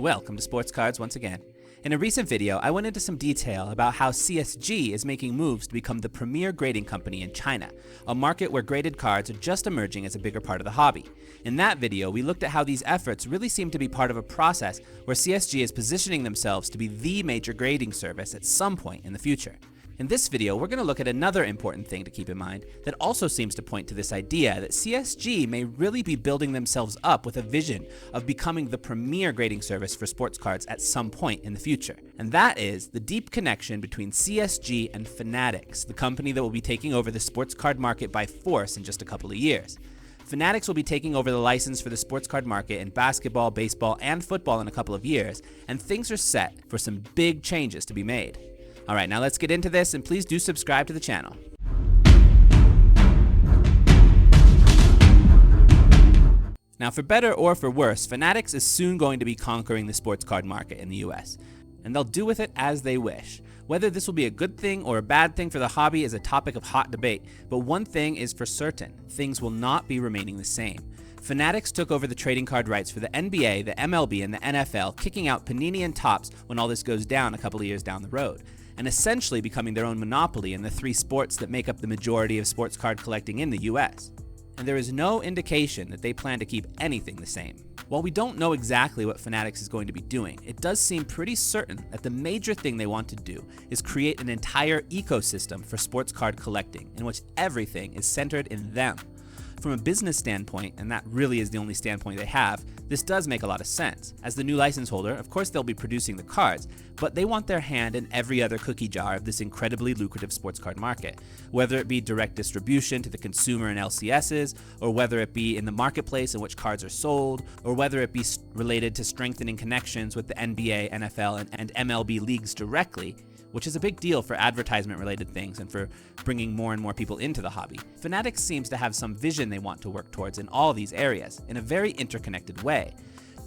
Welcome to Sports Cards once again. In a recent video, I went into some detail about how CSG is making moves to become the premier grading company in China, a market where graded cards are just emerging as a bigger part of the hobby. In that video, we looked at how these efforts really seem to be part of a process where CSG is positioning themselves to be the major grading service at some point in the future. In this video, we're going to look at another important thing to keep in mind that also seems to point to this idea that CSG may really be building themselves up with a vision of becoming the premier grading service for sports cards at some point in the future. And that is the deep connection between CSG and Fanatics, the company that will be taking over the sports card market by force in just a couple of years. Fanatics will be taking over the license for the sports card market in basketball, baseball, and football in a couple of years, and things are set for some big changes to be made. Alright, now let's get into this, and please do subscribe to the channel. Now, for better or for worse, Fanatics is soon going to be conquering the sports card market in the US, and they'll do with it as they wish. Whether this will be a good thing or a bad thing for the hobby is a topic of hot debate, but one thing is for certain: things will not be remaining the same. Fanatics took over the trading card rights for the NBA, the MLB, and the NFL, kicking out Panini and Topps when all this goes down a couple of years down the road, and essentially becoming their own monopoly in the three sports that make up the majority of sports card collecting in the US. And there is no indication that they plan to keep anything the same. While we don't know exactly what Fanatics is going to be doing, it does seem pretty certain that the major thing they want to do is create an entire ecosystem for sports card collecting in which everything is centered in them. From a business standpoint, and that really is the only standpoint they have, this does make a lot of sense. As the new license holder, of course they'll be producing the cards, but they want their hand in every other cookie jar of this incredibly lucrative sports card market. Whether it be direct distribution to the consumer and LCSs, or whether it be in the marketplace in which cards are sold, or whether it be related to strengthening connections with the NBA, NFL, and MLB leagues directly, which is a big deal for advertisement-related things and for bringing more and more people into the hobby. Fanatics seems to have some vision they want to work towards in all these areas, in a very interconnected way.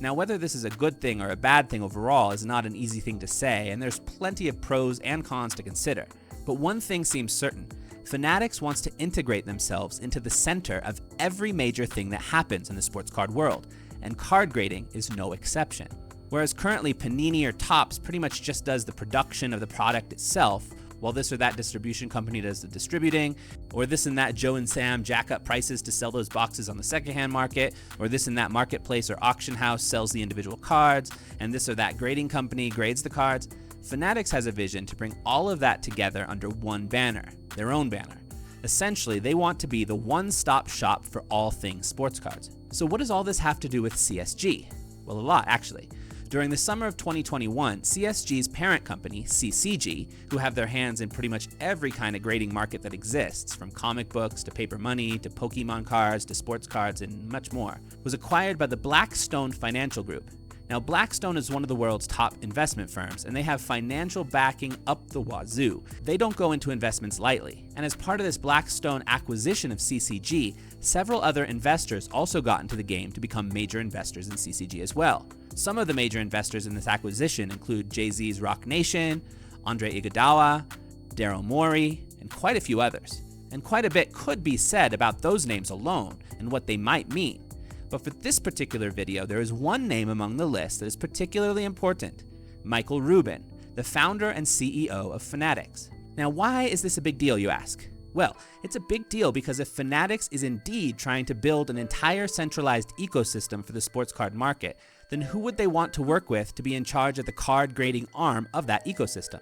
Now, whether this is a good thing or a bad thing overall is not an easy thing to say, and there's plenty of pros and cons to consider. But one thing seems certain: Fanatics wants to integrate themselves into the center of every major thing that happens in the sports card world, and card grading is no exception. Whereas currently Panini or Topps pretty much just does the production of the product itself, while this or that distribution company does the distributing, or this and that Joe and Sam jack up prices to sell those boxes on the secondhand market, or this and that marketplace or auction house sells the individual cards, and this or that grading company grades the cards. Fanatics has a vision to bring all of that together under one banner, their own banner. Essentially, they want to be the one-stop shop for all things sports cards. So what does all this have to do with CSG? Well, a lot, actually. During the summer of 2021, CSG's parent company, CCG, who have their hands in pretty much every kind of grading market that exists, from comic books to paper money to Pokemon cards to sports cards and much more, was acquired by the Blackstone Financial Group. Now, Blackstone is one of the world's top investment firms, and they have financial backing up the wazoo. They don't go into investments lightly, and as part of this Blackstone acquisition of CCG, several other investors also got into the game to become major investors in CCG as well. Some of the major investors in this acquisition include Jay-Z's Rock Nation, Andre Iguodala, Daryl Morey, and quite a few others. And quite a bit could be said about those names alone and what they might mean. But for this particular video, there is one name among the list that is particularly important: Michael Rubin, the founder and CEO of Fanatics. Now, why is this a big deal, you ask? Well, it's a big deal because if Fanatics is indeed trying to build an entire centralized ecosystem for the sports card market, then who would they want to work with to be in charge of the card grading arm of that ecosystem?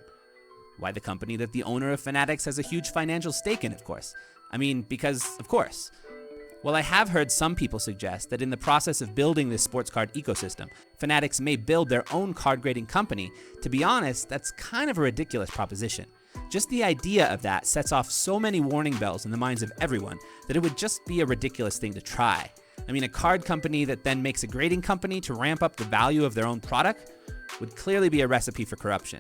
Why, the company that the owner of Fanatics has a huge financial stake in, of course. I mean, because, of course. Well, I have heard some people suggest that in the process of building this sports card ecosystem, Fanatics may build their own card grading company. To be honest, that's kind of a ridiculous proposition. Just the idea of that sets off so many warning bells in the minds of everyone that it would just be a ridiculous thing to try. I mean, a card company that then makes a grading company to ramp up the value of their own product would clearly be a recipe for corruption.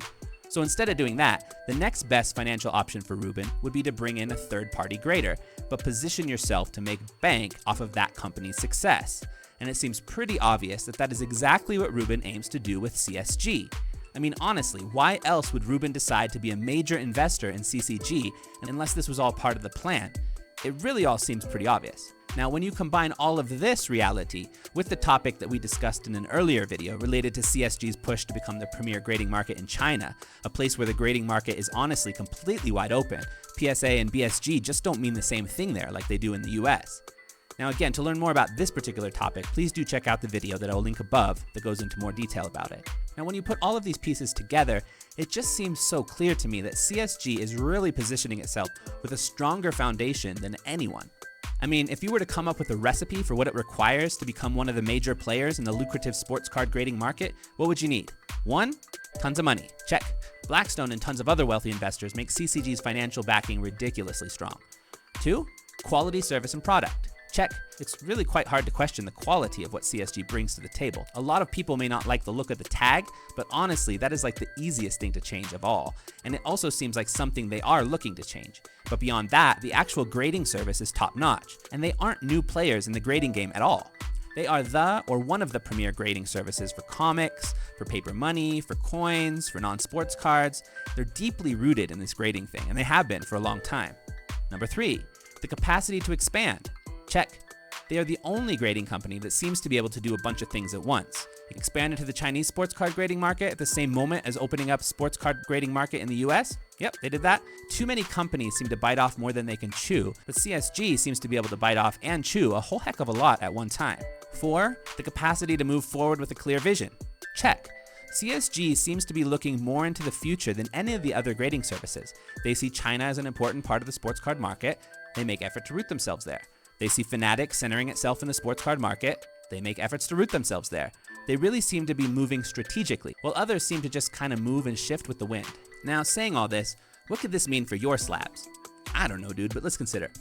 So instead of doing that, the next best financial option for Rubin would be to bring in a third-party grader, but position yourself to make bank off of that company's success. And it seems pretty obvious that that is exactly what Rubin aims to do with CSG. I mean, honestly, why else would Rubin decide to be a major investor in CCG unless this was all part of the plan? It really all seems pretty obvious. Now, when you combine all of this reality with the topic that we discussed in an earlier video related to CSG's push to become the premier grading market in China, a place where the grading market is honestly completely wide open, PSA and BSG just don't mean the same thing there like they do in the US. Now again, to learn more about this particular topic, please do check out the video that I'll link above that goes into more detail about it. Now when you put all of these pieces together, it just seems so clear to me that CSG is really positioning itself with a stronger foundation than anyone. I mean, if you were to come up with a recipe for what it requires to become one of the major players in the lucrative sports card grading market, what would you need? 1. Tons of money. Check. Blackstone and tons of other wealthy investors make CCG's financial backing ridiculously strong. 2. Quality service and product. Check. It's really quite hard to question the quality of what CSG brings to the table. A lot of people may not like the look of the tag, but honestly, that is like the easiest thing to change of all. And it also seems like something they are looking to change. But beyond that, the actual grading service is top notch, and they aren't new players in the grading game at all. They are the or one of the premier grading services for comics, for paper money, for coins, for non-sports cards. They're deeply rooted in this grading thing, and they have been for a long time. Number 3, the capacity to expand. Check. They are the only grading company that seems to be able to do a bunch of things at once. Expand into the Chinese sports card grading market at the same moment as opening up sports card grading market in the US? Yep, they did that. Too many companies seem to bite off more than they can chew, but CSG seems to be able to bite off and chew a whole heck of a lot at one time. 4, the capacity to move forward with a clear vision. Check. CSG seems to be looking more into the future than any of the other grading services. They see China as an important part of the sports card market. They make effort to root themselves there. They see Fanatics centering itself in the sports card market. They make efforts to root themselves there. They really seem to be moving strategically, while others seem to just kind of move and shift with the wind. Now, saying all this, what could this mean for your slabs? I don't know, dude, but let's consider.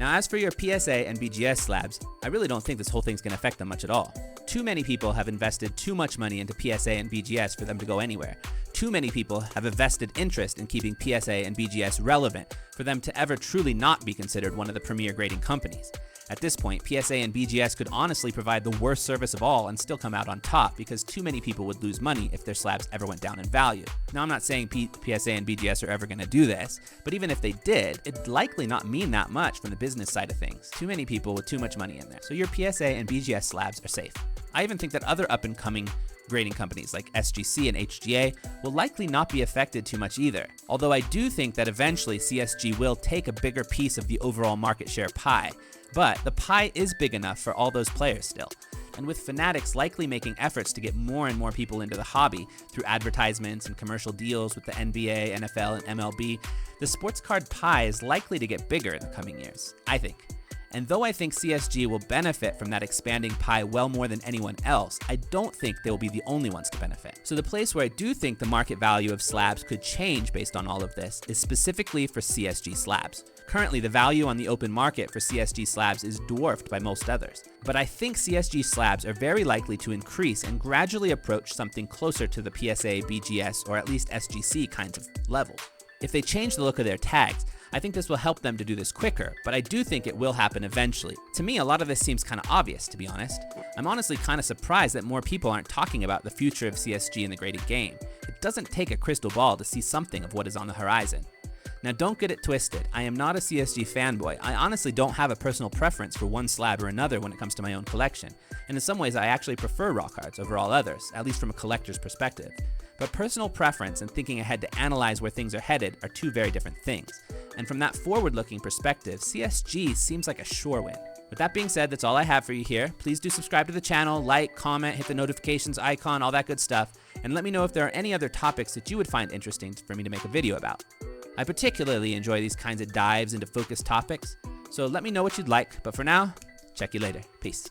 Now, as for your PSA and BGS slabs, I really don't think this whole thing's gonna affect them much at all. Too many people have invested too much money into PSA and BGS for them to go anywhere. Too many people have a vested interest in keeping PSA and BGS relevant for them to ever truly not be considered one of the premier grading companies. At this point, PSA and BGS could honestly provide the worst service of all and still come out on top because too many people would lose money if their slabs ever went down in value. Now, I'm not saying PSA and BGS are ever going to do this, but even if they did, it'd likely not mean that much from the business side of things. Too many people with too much money in there. So your PSA and BGS slabs are safe. I even think that other up-and-coming grading companies like SGC and HGA will likely not be affected too much either. Although I do think that eventually CSG will take a bigger piece of the overall market share pie. But the pie is big enough for all those players still. And with Fanatics likely making efforts to get more and more people into the hobby through advertisements and commercial deals with the NBA, NFL, and MLB, the sports card pie is likely to get bigger in the coming years, I think. And though I think CSG will benefit from that expanding pie well more than anyone else, I don't think they will be the only ones to benefit. So the place where I do think the market value of slabs could change based on all of this is specifically for CSG slabs. Currently, the value on the open market for CSG slabs is dwarfed by most others. But I think CSG slabs are very likely to increase and gradually approach something closer to the PSA, BGS, or at least SGC kinds of levels. If they change the look of their tags, I think this will help them to do this quicker, but I do think it will happen eventually. To me, a lot of this seems kind of obvious, to be honest. I'm honestly kind of surprised that more people aren't talking about the future of CSG in the graded game. It doesn't take a crystal ball to see something of what is on the horizon. Now, don't get it twisted. I am not a CSG fanboy. I honestly don't have a personal preference for one slab or another when it comes to my own collection. And in some ways, I actually prefer raw cards over all others, at least from a collector's perspective. But personal preference and thinking ahead to analyze where things are headed are two very different things. And from that forward-looking perspective, CSG seems like a sure win. With that being said, that's all I have for you here. Please do subscribe to the channel, like, comment, hit the notifications icon, all that good stuff, and let me know if there are any other topics that you would find interesting for me to make a video about. I particularly enjoy these kinds of dives into focused topics, so let me know what you'd like, but for now, check you later. Peace.